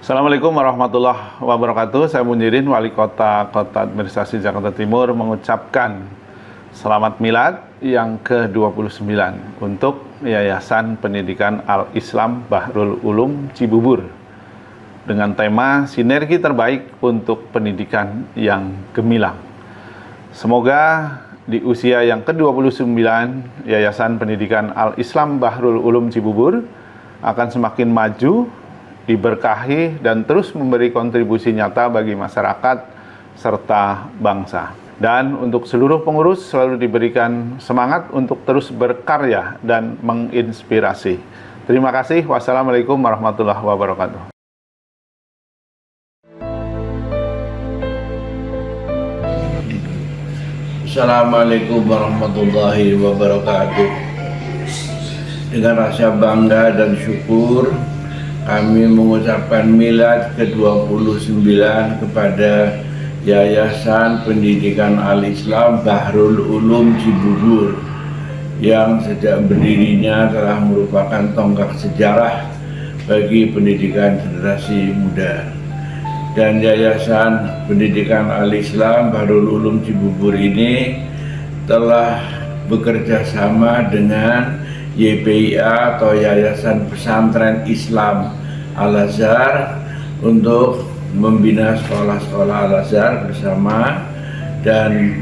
Assalamualaikum warahmatullahi wabarakatuh. Saya Munjirin, Wali Kota Administrasi Jakarta Timur, mengucapkan selamat milad yang ke-29 untuk Yayasan Pendidikan Al-Islam Bahrul Ulum Cibubur dengan tema Sinergi Terbaik untuk Pendidikan yang Gemilang. Semoga di usia yang ke-29, Yayasan Pendidikan Al-Islam Bahrul Ulum Cibubur akan semakin maju, diberkahi, dan terus memberi kontribusi nyata bagi masyarakat serta bangsa. Dan untuk seluruh pengurus selalu diberikan semangat untuk terus berkarya dan menginspirasi. Terima kasih. Wassalamualaikum warahmatullahi wabarakatuh. Assalamualaikum warahmatullahi wabarakatuh. Dengan rasa bangga dan syukur, kami mengucapkan milad ke-29 kepada Yayasan Pendidikan Al-Islam Bahrul Ulum Cibubur yang sejak berdirinya telah merupakan tonggak sejarah bagi pendidikan generasi muda. Dan Yayasan Pendidikan Al-Islam Bahrul Ulum Cibubur ini telah bekerja sama dengan YPIA atau Yayasan Pesantren Islam Al-Azhar untuk membina sekolah-sekolah Al-Azhar bersama dan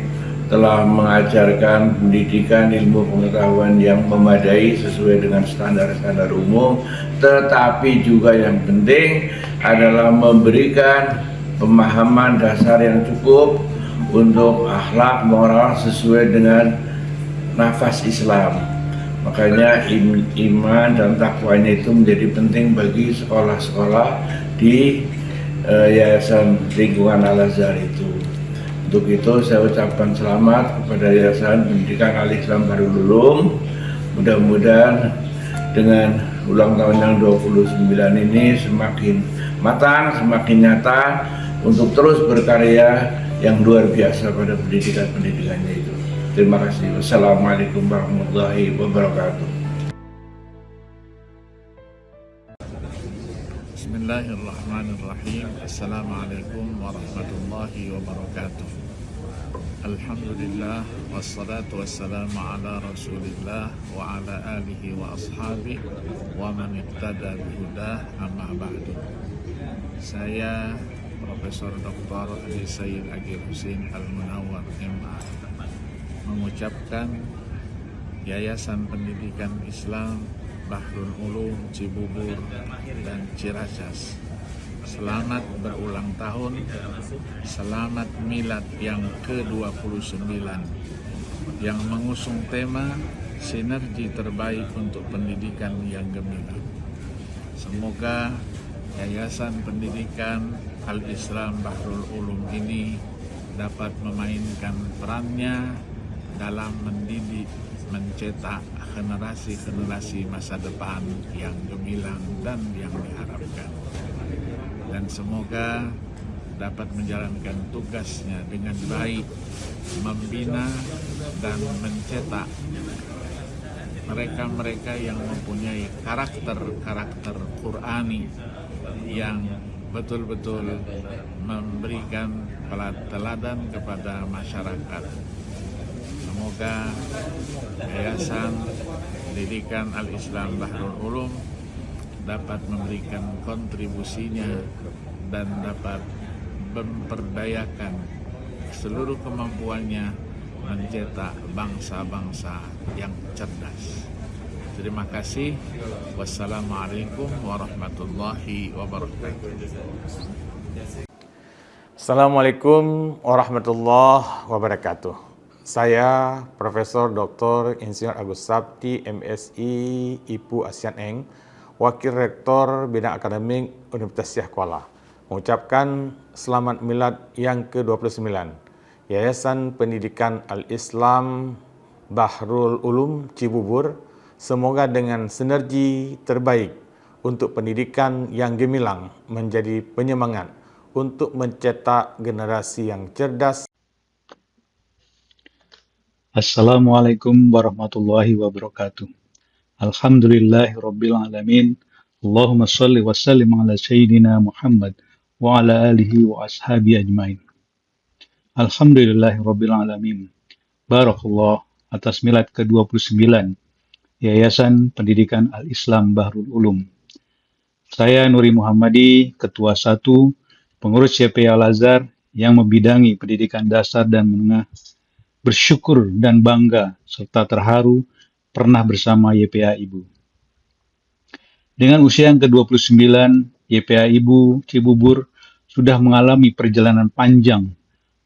telah mengajarkan pendidikan ilmu pengetahuan yang memadai sesuai dengan standar-standar umum, tetapi juga yang penting adalah memberikan pemahaman dasar yang cukup untuk akhlak moral sesuai dengan nafas Islam. Makanya iman dan takwanya itu menjadi penting bagi sekolah-sekolah di Yayasan Lingkungan Al-Azhar itu. Untuk itu saya ucapkan selamat kepada Yayasan Pendidikan Al-Islam Bahrul Ulum. Mudah-mudahan dengan ulang tahun yang 29 ini semakin matang, semakin nyata untuk terus berkarya yang luar biasa pada pendidikannya itu. Terima kasih. Wassalamualaikum warahmatullahi wabarakatuh. Bismillahirrahmanirrahim. Assalamualaikum warahmatullahi wabarakatuh. Alhamdulillah, wassalatu wassalamu ala rasulillah wa ala alihi wa ashabihi wa man iqtada bihudah, amma ba'du. Saya Profesor Dr. Haji Sayyid Agil Husin Al-Munawwar MA mengucapkan Yayasan Pendidikan Islam Bahrul Ulum Cibubur dan Ciracas selamat berulang tahun, selamat milad yang ke-29 yang mengusung tema Sinergi Terbaik untuk Pendidikan yang Gemilang. Semoga Yayasan Pendidikan Al-Islam Bahrul Ulum ini dapat memainkan perannya dalam mendidik, mencetak generasi-generasi masa depan yang gemilang dan yang diharapkan. Dan semoga dapat menjalankan tugasnya dengan baik, membina dan mencetak mereka-mereka yang mempunyai karakter Qur'ani yang betul-betul memberikan teladan kepada masyarakat. Semoga Yayasan Pendidikan Al-Islam Bahrul Ulum dapat memberikan kontribusinya dan dapat memperdayakan seluruh kemampuannya mencetak bangsa-bangsa yang cerdas. Terima kasih. Wassalamualaikum warahmatullahi wabarakatuh. Assalamualaikum warahmatullahi wabarakatuh. Saya Profesor Dr. Insinyur Agus Sabti, MSI, IPU Asian Eng, Wakil Rektor Bidang Akademik Universitas Syah Kuala, mengucapkan selamat milad yang ke-29 Yayasan Pendidikan Al-Islam Bahrul Ulum Cibubur. Semoga dengan sinergi terbaik untuk pendidikan yang gemilang menjadi penyemangat untuk mencetak generasi yang cerdas. Assalamualaikum warahmatullahi wabarakatuh. Alhamdulillahirabbil alamin Allahumma salli wa sallim ala Sayyidina Muhammad wa ala alihi wa ashabi ajmain. Alhamdulillahi Rabbil Alamin. Barakallah atas milad ke-29 Yayasan Pendidikan Al-Islam Bahrul Ulum. Saya Nuri Muhammadi, Ketua 1, Pengurus YPI Al-Azhar yang membidangi pendidikan dasar dan menengah, bersyukur dan bangga serta terharu pernah bersama YPA Ibu. Dengan usia yang ke-29, YPA Ibu Cibubur sudah mengalami perjalanan panjang,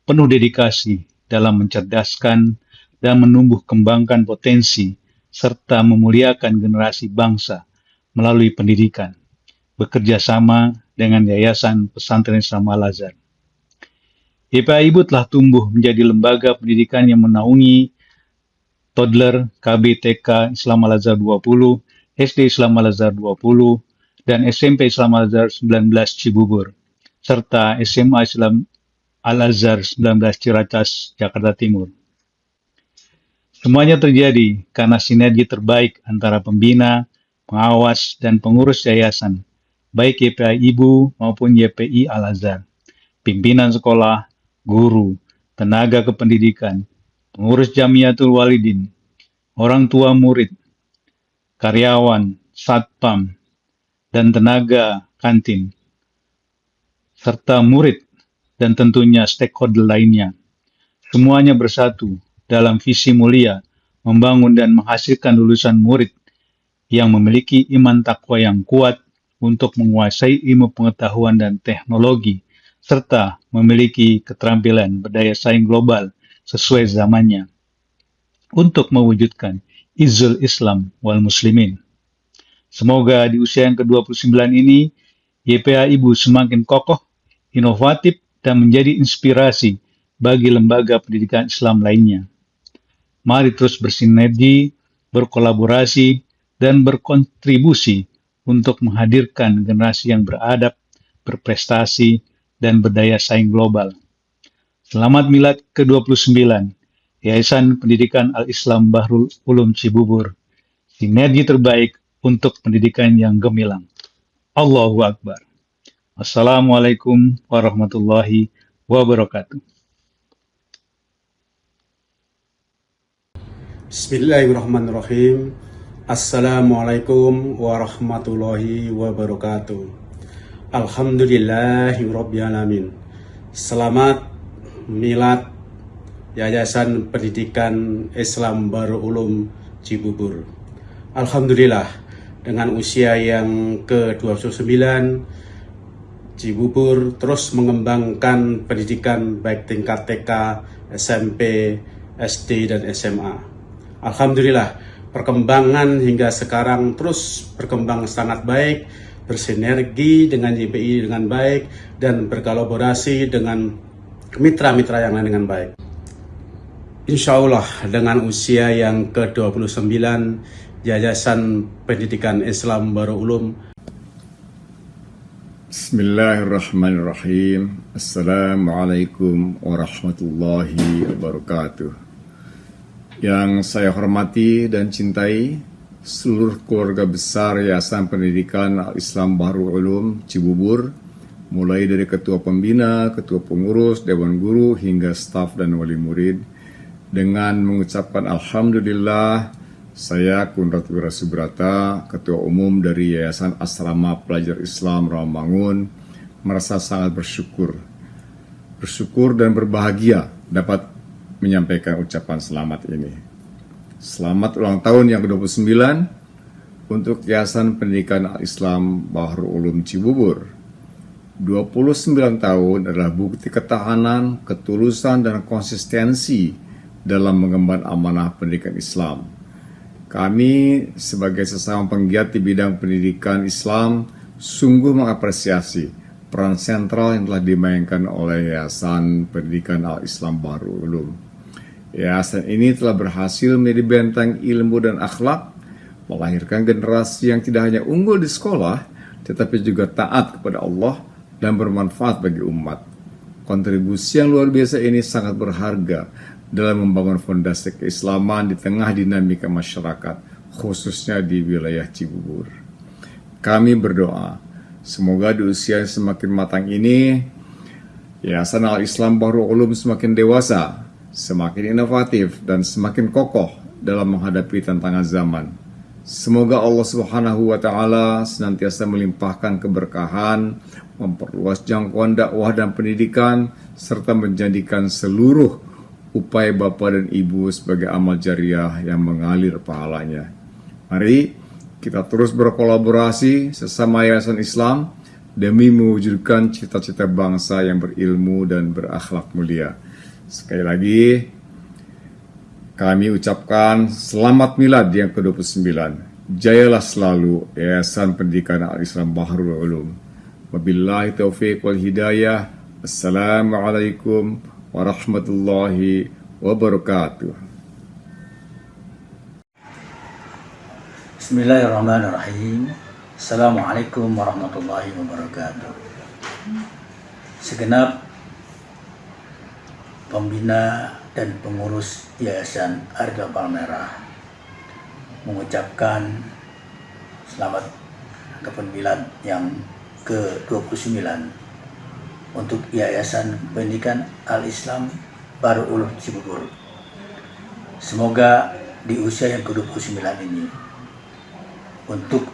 penuh dedikasi dalam mencerdaskan dan menumbuh kembangkan potensi serta memuliakan generasi bangsa melalui pendidikan, bekerja sama dengan Yayasan Pesantren Islam Al-Azhar. YPA Ibu telah tumbuh menjadi lembaga pendidikan yang menaungi toddler, KB, TK Islam Al-Azhar 20, SD Islam Al-Azhar 20, dan SMP Islam Al-Azhar 19 Cibubur, serta SMA Islam Al-Azhar 19 Ciracas, Jakarta Timur. Semuanya terjadi karena sinergi terbaik antara pembina, pengawas, dan pengurus yayasan, baik YPI Ibu maupun YPI Al-Azhar, pimpinan sekolah, guru, tenaga kependidikan, pengurus Jamiatul Walidin, orang tua murid, karyawan, satpam, dan tenaga kantin, serta murid dan tentunya stakeholder lainnya. Semuanya bersatu dalam visi mulia membangun dan menghasilkan lulusan murid yang memiliki iman takwa yang kuat untuk menguasai ilmu pengetahuan dan teknologi, serta memiliki keterampilan berdaya saing global sesuai zamannya untuk mewujudkan Izzul Islam wal Muslimin. Semoga di usia yang ke-29 ini, YPA Ibu semakin kokoh, inovatif, dan menjadi inspirasi bagi lembaga pendidikan Islam lainnya. Mari terus bersinergi, berkolaborasi, dan berkontribusi untuk menghadirkan generasi yang beradab, berprestasi, dan berdaya saing global. Selamat Milad ke-29, Yayasan Pendidikan Al-Islam Bahrul Ulum Cibubur. Sinergi terbaik untuk pendidikan yang gemilang. Allahu Akbar. Assalamualaikum warahmatullahi wabarakatuh. Bismillahirrahmanirrahim. Assalamualaikum warahmatullahi wabarakatuh. Alhamdulillahirrabbilalamin. Selamat Milad Yayasan Pendidikan Islam Bahrul Ulum Cibubur. Alhamdulillah, dengan usia yang ke-29, Cibubur terus mengembangkan pendidikan baik tingkat TK, SMP, SD, dan SMA. Alhamdulillah, perkembangan hingga sekarang terus berkembang sangat baik, bersinergi dengan YPI dengan baik, dan berkolaborasi dengan mitra-mitra yang lain dengan baik. Insya Allah dengan usia yang ke-29, Yayasan Pendidikan Islam Bahrul Ulum. Bismillahirrahmanirrahim. Assalamualaikum warahmatullahi wabarakatuh. Yang saya hormati dan cintai seluruh keluarga besar Yayasan Pendidikan Al-Islam Bahrul Ulum Cibubur, mulai dari ketua pembina, ketua pengurus, dewan guru, hingga staf dan wali murid, dengan mengucapkan Alhamdulillah, saya Kunrat Wira Subrata, ketua umum dari Yayasan Asrama Pelajar Islam Rawamangun, merasa sangat bersyukur dan berbahagia dapat menyampaikan ucapan selamat ini. Selamat ulang tahun yang ke-29 untuk Yayasan Pendidikan Al-Islam Bahrul Ulum Cibubur. 29 tahun adalah bukti ketahanan, ketulusan, dan konsistensi dalam mengemban amanah pendidikan Islam. Kami sebagai sesama penggiat di bidang pendidikan Islam sungguh mengapresiasi peran sentral yang telah dimainkan oleh Yayasan Pendidikan Al-Islam Bahrul Ulum. Yayasan ini telah berhasil menjadi benteng ilmu dan akhlak, melahirkan generasi yang tidak hanya unggul di sekolah, tetapi juga taat kepada Allah dan bermanfaat bagi umat. Kontribusi yang luar biasa ini sangat berharga dalam membangun fondasi keislaman di tengah dinamika masyarakat, khususnya di wilayah Cibubur. kami berdoa, semoga di usia yang semakin matang ini, Yayasan Al-Islam Bahrul Ulum semakin dewasa, semakin inovatif, dan semakin kokoh dalam menghadapi tantangan zaman. Semoga Allah Subhanahu wa Ta'ala senantiasa melimpahkan keberkahan, memperluas jangkauan dakwah dan pendidikan, serta menjadikan seluruh upaya Bapak dan Ibu sebagai amal jariah yang mengalir pahalanya. Mari kita terus berkolaborasi sesama Yayasan Islam demi mewujudkan cita-cita bangsa yang berilmu dan berakhlak mulia. Sekali lagi, kami ucapkan selamat milad yang ke-29. Jayalah selalu Yayasan Pendidikan Al-Islam Bahrul Ulum. Wabillahi taufiq wal hidayah. Assalamualaikum warahmatullahi wabarakatuh. Bismillahirrahmanirrahim. Assalamualaikum warahmatullahi wabarakatuh. Segenap pembina dan pengurus Yayasan Harga Palmerah mengucapkan selamat ataupun milad yang ke-29 untuk Yayasan Pendidikan Al-Islam Bahrul Ulum Cibubur. Semoga di usia yang ke-29 ini untuk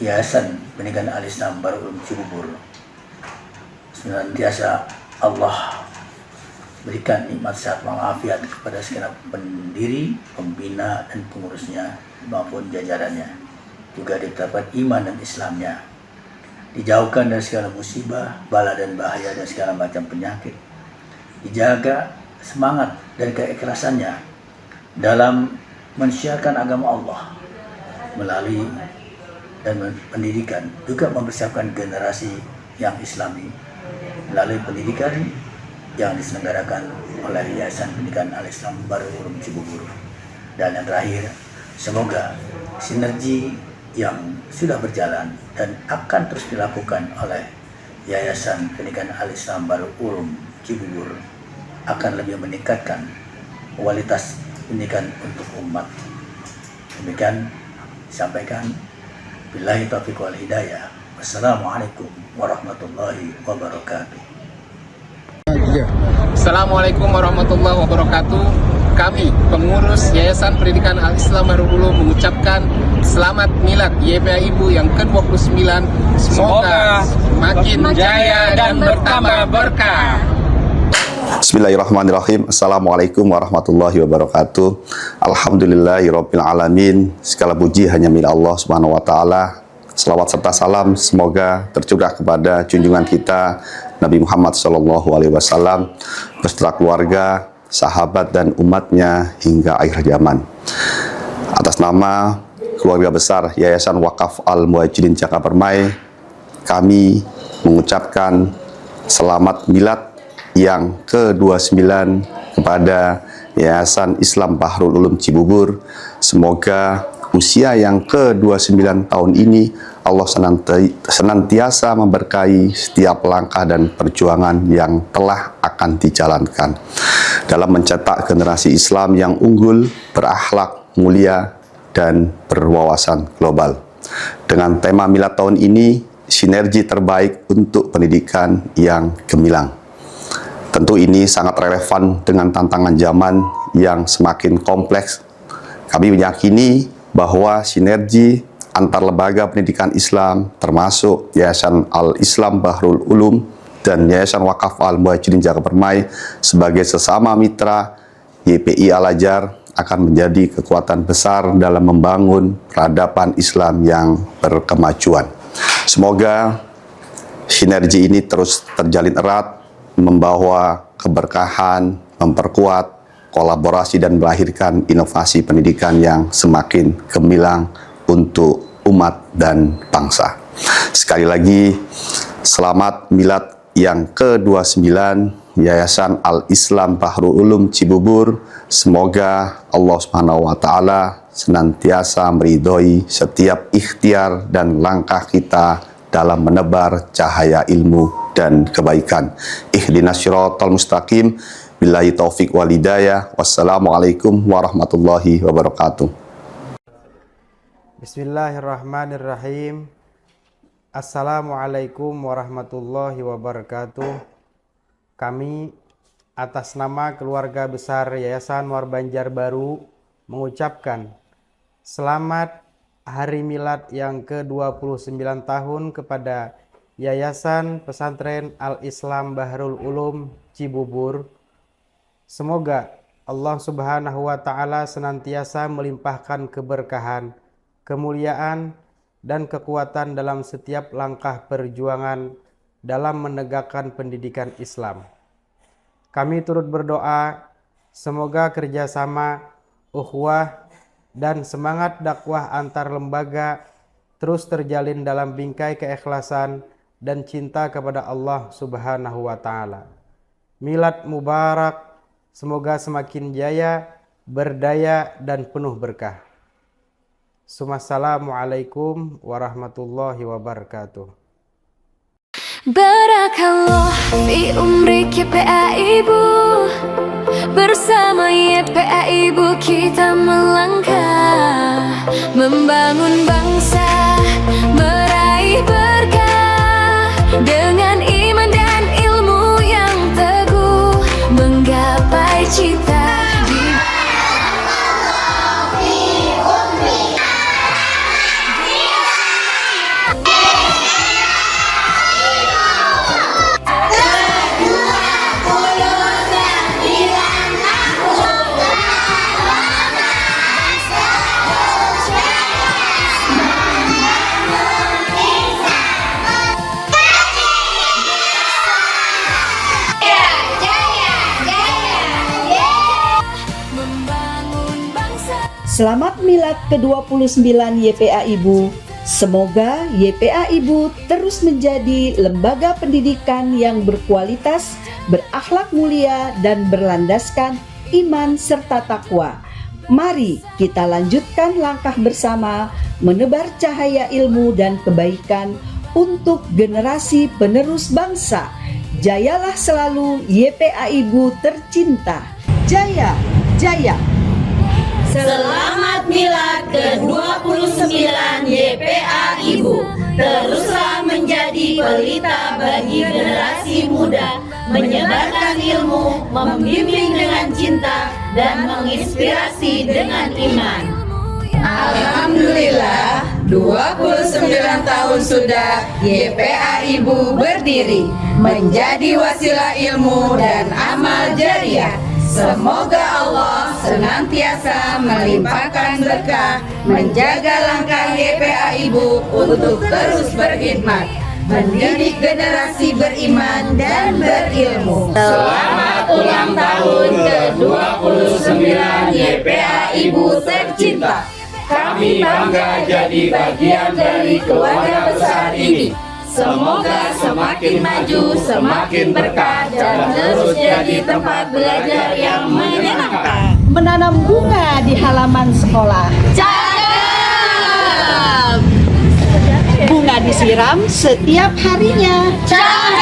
Yayasan Pendidikan Al-Islam Bahrul Ulum Cibubur senantiasa Allah berikan nikmat sehat walafiat kepada segenap pendiri, pembina, dan pengurusnya maupun jajarannya. Juga ditetapkan iman dan Islamnya, dijauhkan dari segala musibah, bala dan bahaya dan segala macam penyakit, dijaga semangat dan keikhlasannya dalam mensiarkan agama Allah melalui dan pendidikan, juga mempersiapkan generasi yang Islami melalui pendidikan yang diselenggarakan oleh Yayasan Pendidikan Al-Islam Bahrul Ulum Cibubur. Dan yang terakhir, semoga sinergi yang sudah berjalan dan akan terus dilakukan oleh Yayasan Pendidikan Al-Islam Bahrul Ulum Cibubur akan lebih meningkatkan kualitas pendidikan untuk umat. Demikian disampaikan. Billahi taufiq wal hidayah. Wassalamualaikum warahmatullahi wabarakatuh. Assalamualaikum warahmatullahi wabarakatuh. Kami pengurus Yayasan Pendidikan Al-Islam Bahrul Ulum mengucapkan selamat milad YPA Ibu yang ke-29. Semoga makin jaya dan bertambah berkah. Bismillahirrahmanirrahim. Assalamualaikum warahmatullahi wabarakatuh. Alhamdulillahirabbil alamin. Segala puji hanya milik Allah Subhanahu wa taala. Selawat serta salam semoga tercurah kepada junjungan kita Nabi Muhammad SAW beserta keluarga, sahabat dan umatnya hingga akhir zaman. Atas nama keluarga besar Yayasan Wakaf Al-Muhajirin Jakapermai, kami mengucapkan selamat milad yang ke-29 kepada Yayasan Islam Bahrul Ulum Cibubur. Semoga usia yang ke-29 tahun ini Allah senantiasa memberkahi setiap langkah dan perjuangan yang telah akan dijalankan dalam mencetak generasi Islam yang unggul, berakhlak mulia, dan berwawasan global. Dengan tema milad tahun ini, sinergi terbaik untuk pendidikan yang gemilang. Tentu ini sangat relevan dengan tantangan zaman yang semakin kompleks. Kami meyakini bahwa sinergi antar lembaga pendidikan Islam termasuk Yayasan Al-Islam Bahrul Ulum dan Yayasan Wakaf Al-Muhajirin Jakapermai sebagai sesama mitra YPI Al-Azhar akan menjadi kekuatan besar dalam membangun peradaban Islam yang berkemajuan. Semoga sinergi ini terus terjalin erat, membawa keberkahan, memperkuat kolaborasi dan melahirkan inovasi pendidikan yang semakin gemilang untuk umat dan bangsa. Sekali lagi, selamat milad yang ke-29 Yayasan Al-Islam Bahrul Ulum Cibubur. Semoga Allah Subhanahu wa taala senantiasa meridhoi setiap ikhtiar dan langkah kita dalam menebar cahaya ilmu dan kebaikan. Ihdinas syiratal mustaqim. Billahi taufiq wal hidayah. Wassalamualaikum warahmatullahi wabarakatuh. Bismillahirrahmanirrahim. Assalamualaikum warahmatullahi wabarakatuh. Kami atas nama keluarga besar Yayasan Muar Banjarbaru mengucapkan selamat Hari Milad yang ke-29 tahun kepada Yayasan Pesantren Al-Islam Bahrul Ulum Cibubur. Semoga Allah Subhanahu wa Ta'ala senantiasa melimpahkan keberkahan, kemuliaan, dan kekuatan dalam setiap langkah perjuangan dalam menegakkan pendidikan Islam. Kami turut berdoa semoga kerjasama, ukhuwah, dan semangat dakwah antar lembaga terus terjalin dalam bingkai keikhlasan dan cinta kepada Allah Subhanahu wa Ta'ala. Milad Mubarak, semoga semakin jaya, berdaya, dan penuh berkah. Assalamualaikum warahmatullahi wabarakatuh. Barakallah fi umrik YPA Ibu. Bersama YPA Ibu kita melangkah, membangun bangsa, meraih berkah. Dengan iman dan ilmu yang teguh, menggapai cita. Selamat Milad ke-29 YPA Ibu. Semoga YPA Ibu terus menjadi lembaga pendidikan yang berkualitas, berakhlak mulia, dan berlandaskan iman serta takwa. Mari kita lanjutkan langkah bersama menebar cahaya ilmu dan kebaikan untuk generasi penerus bangsa. Jayalah selalu YPA Ibu tercinta. Jaya, jaya. Selamat Milad ke-29 YPA Ibu. Teruslah menjadi pelita bagi generasi muda, menyebarkan ilmu, membimbing dengan cinta, dan menginspirasi dengan iman. Alhamdulillah, 29 tahun sudah YPA Ibu berdiri, menjadi wasilah ilmu dan amal jariah. Semoga Allah senantiasa melimpahkan berkah, menjaga langkah YPA Ibu untuk terus berkhidmat, mendidik generasi beriman dan berilmu. Selamat ulang tahun ke-29 YPA Ibu tercinta. Kami bangga jadi bagian dari keluarga besar ini. Semoga semakin maju, semakin berkah, dan terus jadi tempat belajar yang menyenangkan. Menanam bunga di halaman sekolah. Cakep! Bunga disiram setiap harinya. Cakep!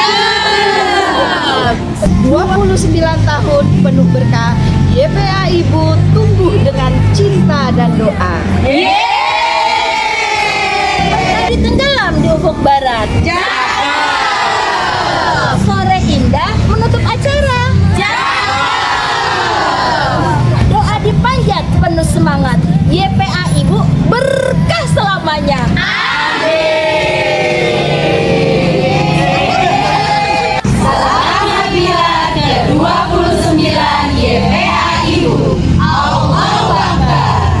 29 tahun penuh berkah, YPA Ibu tumbuh dengan cinta dan doa. Matahari tenggelam di ufuk barat. Cakep! Sore indah menutup acara. Cakep! Doa dipanjat penuh semangat. YPA Ibu berkah selamanya. Amin. Selamat Milad ke-29 YPA Ibu. Allahu Akbar.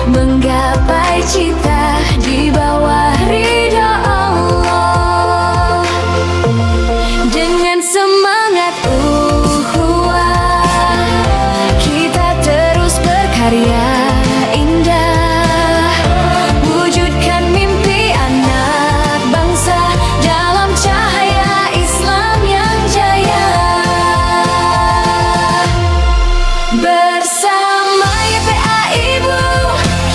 Menggapai cita di bawah ridha Allah, dengan semangat ukhuwah kita terus berkarya indah, wujudkan mimpi anak bangsa dalam cahaya Islam yang jaya. Bersama YPA Ibu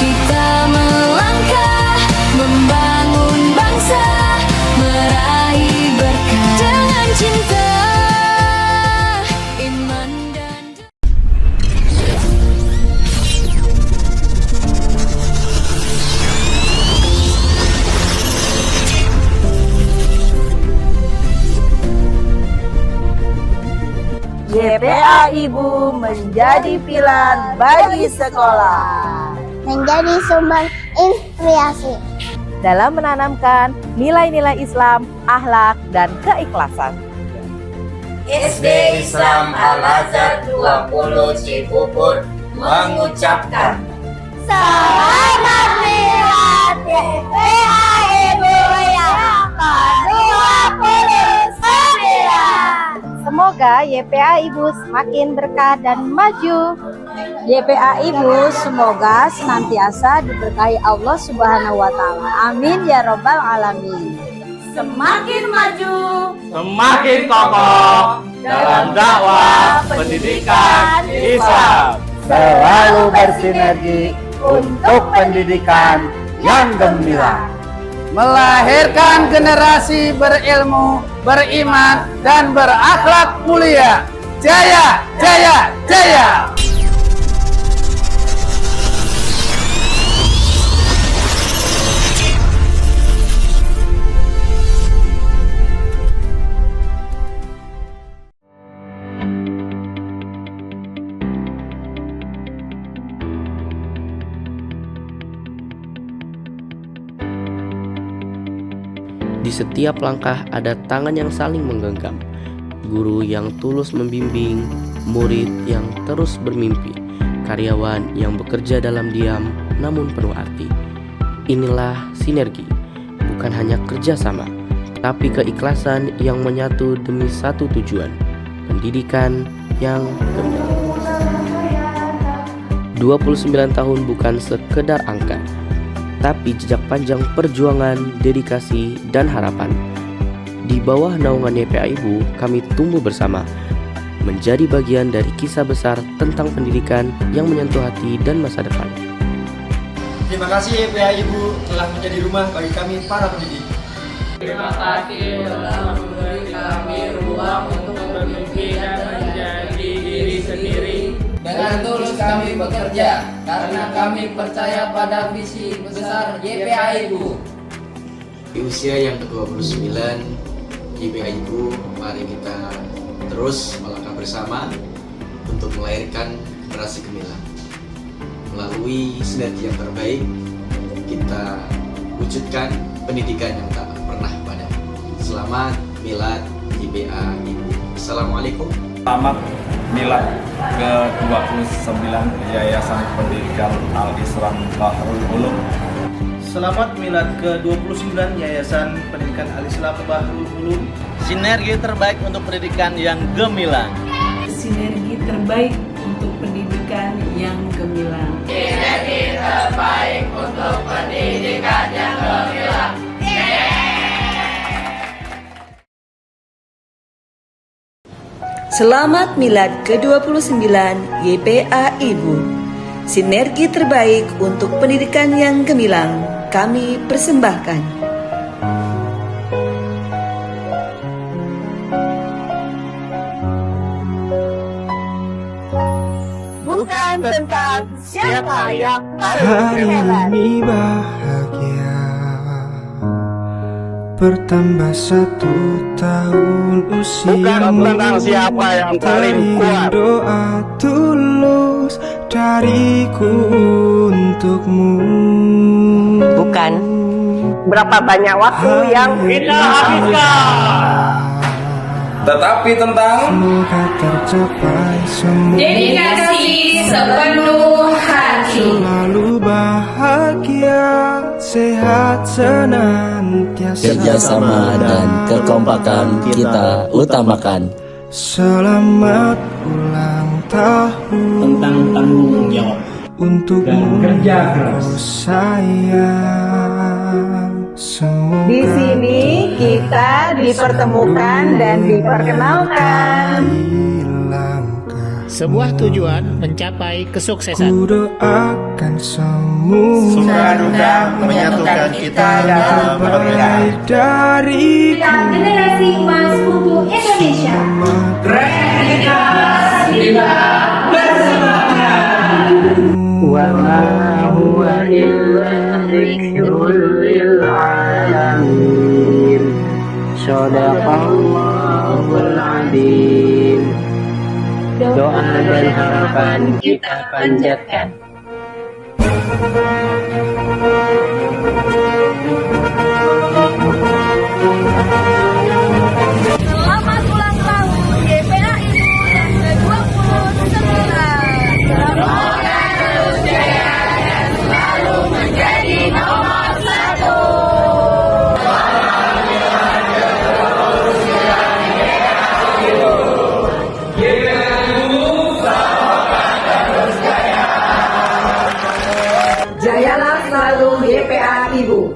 kita melangkah YPA Ibu menjadi pilar bagi sekolah, menjadi sumber inspirasi dalam menanamkan nilai-nilai Islam, akhlak, dan keikhlasan. SD Islam Al-Azhar 20 Cibubur mengucapkan selamat milad YPA Ibu yang ke-29. Semoga YPA Ibu semakin berkah dan maju. YPA Ibu semoga senantiasa diberkahi Allah Subhanahu wa Ta'ala. Amin ya Rabbal 'Alamin. Semakin maju, Semakin kokoh dalam dakwah pendidikan Islam. Selalu bersinergi untuk pendidikan yang gemilang. Melahirkan generasi berilmu, beriman, dan berakhlak mulia. Jaya, jaya, jaya! Di setiap langkah ada tangan yang saling menggenggam, guru yang tulus membimbing, murid yang terus bermimpi, karyawan yang bekerja dalam diam namun penuh arti. Inilah sinergi, bukan hanya kerjasama, tapi keikhlasan yang menyatu demi satu tujuan, pendidikan yang gemilang. 29 tahun bukan sekedar angka, tapi jejak panjang perjuangan, dedikasi, dan harapan. Di bawah naungan YPA Ibu, kami tumbuh bersama, menjadi bagian dari kisah besar tentang pendidikan yang menyentuh hati dan masa depan. Terima kasih YPA Ibu telah menjadi rumah bagi kami para pendidik. Terima kasih telah memberi kami ruang untuk bermimpi dan menjadi diri sendiri. Dengan tulus kami bekerja karena kami percaya pada visi besar YPA Ibu. Di usia yang ke-29 YPA Ibu, mari kita terus melangkah bersama untuk melahirkan generasi gemilang. Melalui sinergi yang terbaik, kita wujudkan pendidikan yang tak pernah padam. Selamat Milad YPA Ibu. Assalamualaikum. Selamat Milad ke-29 Yayasan Pendidikan Al-Islam Bahrul Ulum. Selamat Milad ke-29 Yayasan Pendidikan Al-Islam Bahrul Ulum. Sinergi terbaik untuk pendidikan yang gemilang. Sinergi terbaik untuk pendidikan yang gemilang. Sinergi terbaik untuk pendidikan yang gemilang. Selamat Milad ke-29 YPA Ibu. Sinergi terbaik untuk pendidikan yang gemilang kami persembahkan. Bukan tentang siapa yang paling hebat. Hari ini bahagia, bertambah 1 tahun usiamu. Bukan tentang siapa yang paling kuat. Doa tulus dariku untukmu. Bukan berapa banyak waktu yang kita habiskan, tetapi tentang semoga tercapai semua. Dedikasi sepenuh hati. Selalu bahagia, sehat senantiasa. Kerjasama dan kekompakan kita utamakan. Selamat ulang tahun. Tentang tanggung jawab untuk kerja keras. Sayang, semoga Di sini kita dipertemukan dan diperkenalkan. Sebuah tujuan mencapai kesuksesan. Ku doakan semua Suka-duka menyatukan kita dalam perbedaan. Dari Generasi Emas untuk Indonesia. Kreativitas kita bersemangat. Wa ma huwa illa dzikrul lil alamin. Shadaqallahul adzim. doa dan harapan kita panjatkan. Selamat ulang tahun YPA Ibu yang ke-29. Semoga terus jaya dan selalu menjadi nomor 1. Jayalah selalu YPA Ibu.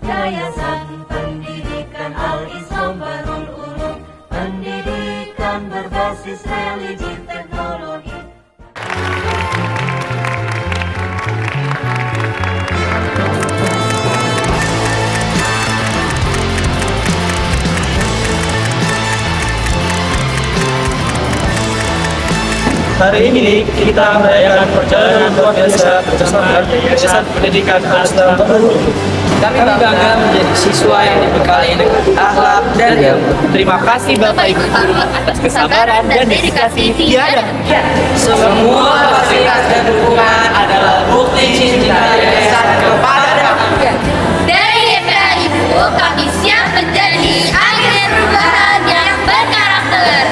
Yayasan Pendidikan Al-Islam Bahrul Ulum, pendidikan berbasis religi teknologi. Hari ini kita merayakan perjalanan luar biasa bersama Yayasan Pendidikan Al-Islam Bahrul Ulum. Kami bangga menjadi siswa yang dibekali dengan akhlak dan ilmu. Terima kasih Bapak Ibu Guru atas kesabaran dan dedikasi tiada. Semua fasilitas dan dukungan adalah bukti cinta yayasan kepada kami. Dari YPA Ibu, kami siap menjadi agen perubahan yang berkarakter.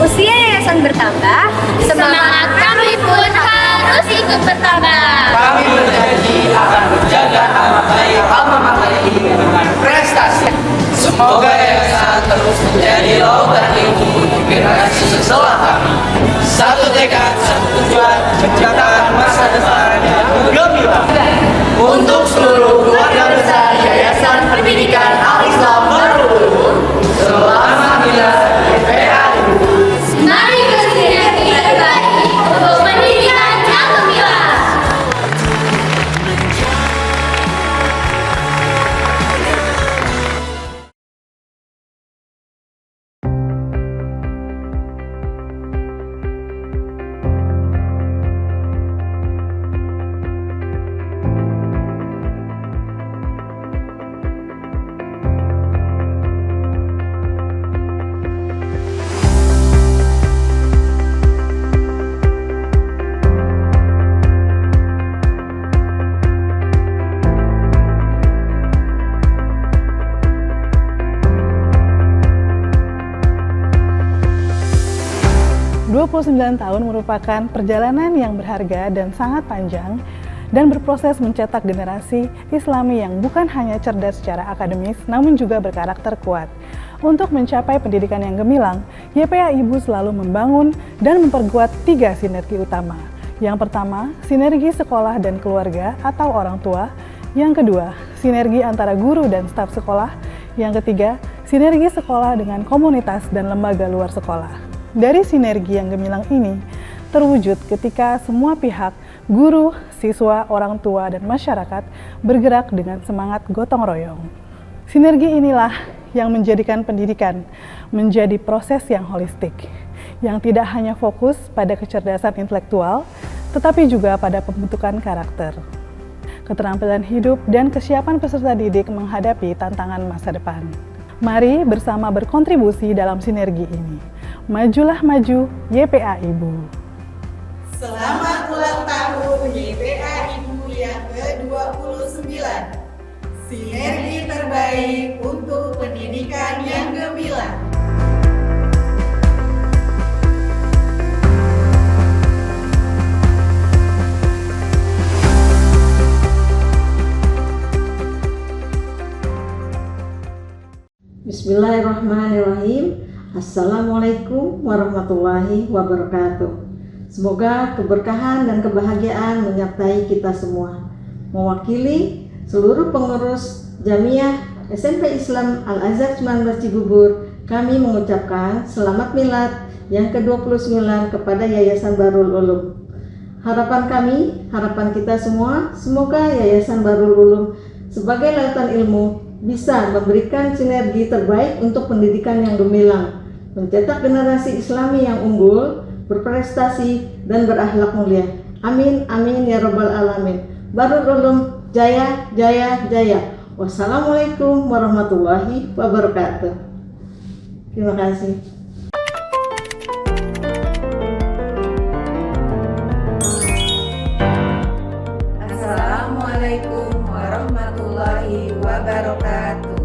Usia yayasan bertambah, semangat kami pun harus ikut bertambah. Kami berjanji akan menjaga nama baik alma mater ini dengan prestasi. Semoga yayasan terus menjadi lautan ilmu untuk generasi setelah kami. Satu tekad, satu tujuan, menciptakan masa depan yang gemilang. Untuk seluruh keluarga besar Yayasan Pendidikan Al-Islam Bahrul Ulum, selamat milad YPA Ibu. Mari bersinergi terbaik untuk pendidikan yang gemilang. Tahun merupakan perjalanan yang berharga dan sangat panjang dan berproses mencetak generasi Islami yang bukan hanya cerdas secara akademis namun juga berkarakter kuat. Untuk mencapai pendidikan yang gemilang, YPA Ibu selalu membangun dan memperkuat 3 sinergi utama. Yang pertama, sinergi sekolah dan keluarga atau orang tua. Yang kedua, sinergi antara guru dan staf sekolah. Yang ketiga, sinergi sekolah dengan komunitas dan lembaga luar sekolah. Dari sinergi yang gemilang ini terwujud ketika semua pihak, guru, siswa, orang tua, dan masyarakat bergerak dengan semangat gotong royong. Sinergi inilah yang menjadikan pendidikan menjadi proses yang holistik, yang tidak hanya fokus pada kecerdasan intelektual, tetapi juga pada pembentukan karakter, keterampilan hidup, dan kesiapan peserta didik menghadapi tantangan masa depan. Mari bersama berkontribusi dalam sinergi ini. Majulah maju, YPA Ibu. Selamat ulang tahun YPA Ibu yang ke-29. Sinergi terbaik untuk pendidikan yang gemilang. Bismillahirrahmanirrahim. Assalamualaikum warahmatullahi wabarakatuh. Semoga keberkahan dan kebahagiaan menyertai kita semua. Mewakili seluruh pengurus Jamiah SMP Islam Al-Azhar 19 Cibubur, kami mengucapkan selamat milad yang ke-29 kepada Yayasan Bahrul Ulum. Harapan kami, harapan kita semua, semoga Yayasan Bahrul Ulum sebagai lautan ilmu bisa memberikan sinergi terbaik untuk pendidikan yang gemilang, mencetak generasi Islami yang unggul, berprestasi, dan berakhlak mulia. Amin, amin, ya Rabbal Alamin. Bahrul Ulum, jaya, jaya, jaya. Wassalamualaikum warahmatullahi wabarakatuh. Terima kasih. Assalamualaikum warahmatullahi wabarakatuh.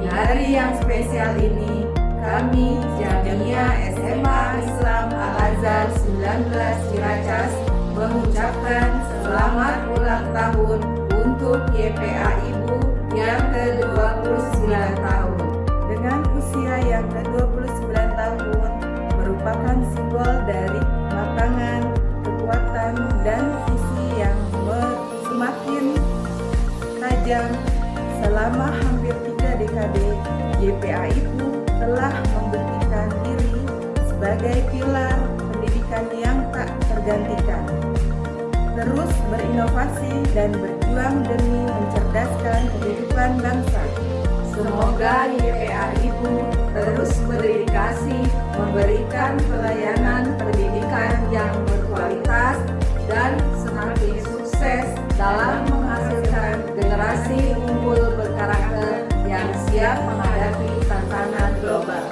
Di hari yang spesial ini, kami Jamiah SMA Islam Al-Azhar 19 Ciracas mengucapkan selamat ulang tahun untuk YPA Ibu yang ke-29 tahun. Dengan usia yang ke-29 tahun merupakan simbol dari kematangan, kekuatan, dan visi yang semakin tajam. Selama hampir 3 dekade, YPA Ibu telah membuktikan diri sebagai pilar pendidikan yang tak tergantikan. Terus berinovasi dan berjuang demi mencerdaskan kehidupan bangsa. Semoga YPA Ibu terus berdedikasi memberikan pelayanan pendidikan yang berkualitas dan semakin sukses dalam menghasilkan generasi unggul berkarakter yang siap menghadapi tantangan global.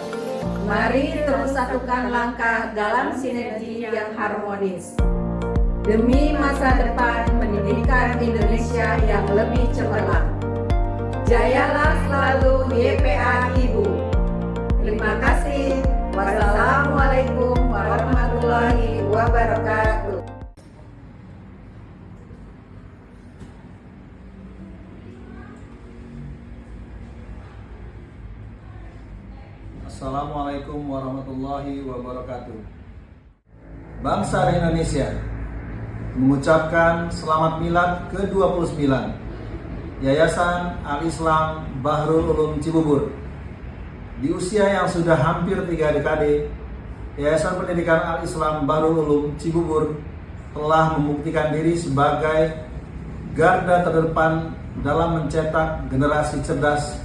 Mari terus satukan langkah dalam sinergi yang harmonis demi masa depan pendidikan Indonesia yang lebih cemerlang. Jayalah selalu YPA Ibu. Terima kasih. Wassalamualaikum warahmatullahi wabarakatuh. Assalamualaikum warahmatullahi wabarakatuh. Bangsa Indonesia mengucapkan selamat milad ke-29 Yayasan Al-Islam Bahrul Ulum Cibubur. Di usia yang sudah hampir 3 dekade, Yayasan Pendidikan Al-Islam Bahrul Ulum Cibubur telah membuktikan diri sebagai garda terdepan dalam mencetak generasi cerdas,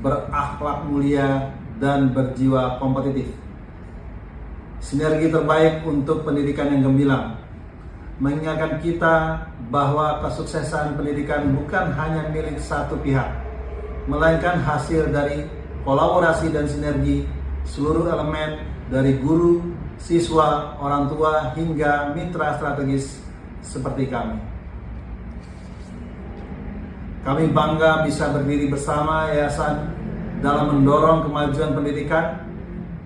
berakhlak mulia, dan berjiwa kompetitif. Sinergi terbaik untuk pendidikan yang gemilang mengingatkan kita bahwa kesuksesan pendidikan bukan hanya milik satu pihak, melainkan hasil dari kolaborasi dan sinergi seluruh elemen dari guru, siswa, orang tua, hingga mitra strategis seperti kami. Kami bangga bisa berdiri bersama yayasan dalam mendorong kemajuan pendidikan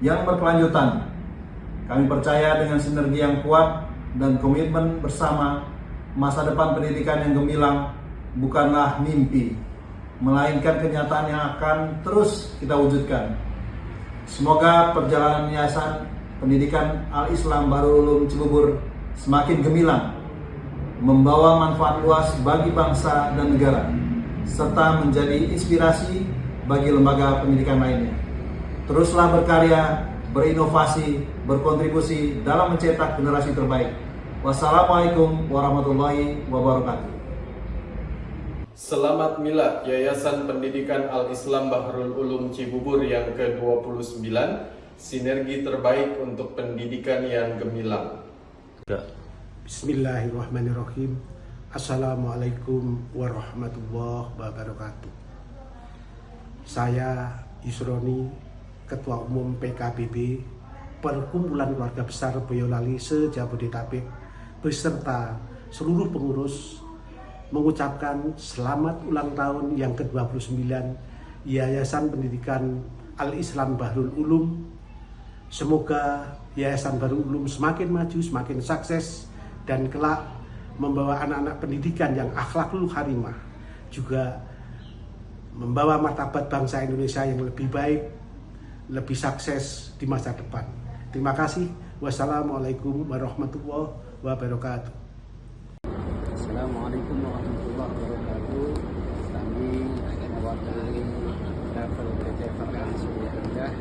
yang berkelanjutan. Kami percaya dengan sinergi yang kuat dan komitmen bersama, masa depan pendidikan yang gemilang bukanlah mimpi, melainkan kenyataan yang akan terus kita wujudkan. Semoga perjalanan Yayasan Pendidikan Al-Islam Bahrul Ulum Cibubur semakin gemilang, membawa manfaat luas bagi bangsa dan negara, serta menjadi inspirasi bagi lembaga pendidikan lainnya. Teruslah berkarya, berinovasi, berkontribusi dalam mencetak generasi terbaik. Wassalamualaikum warahmatullahi wabarakatuh. Selamat Milad Yayasan Pendidikan Al-Islam Bahrul Ulum Cibubur yang ke-29, sinergi terbaik untuk pendidikan yang gemilang. Bismillahirrahmanirrahim. Assalamualaikum warahmatullahi wabarakatuh. Saya Yusroni, Ketua Umum PKBB Perkumpulan Keluarga Besar Boyolali se-Jabodetabek beserta seluruh pengurus mengucapkan selamat ulang tahun yang ke-29 Yayasan Pendidikan Al-Islam Bahrul Ulum. Semoga Yayasan Bahrul Ulum semakin maju, semakin sukses, dan kelak membawa anak-anak pendidikan yang akhlakul karimah, juga membawa martabat bangsa Indonesia yang lebih baik, lebih sukses di masa depan. Terima kasih. Wassalamualaikum warahmatullahi wabarakatuh. Assalamualaikum warahmatullahi wabarakatuh. Kami mewakili travel PT Vakansi Indah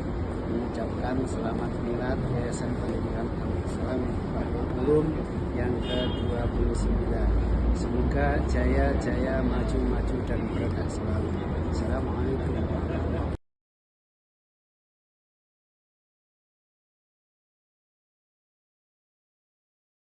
mengucapkan mengucapkan selamat milad Yayasan Pendidikan Al-Islam Bahrul Ulum yang ke-29. Semoga jaya-jaya, maju-maju dan berkah selalu. Assalamualaikum warahmatullahi wabarakatuh.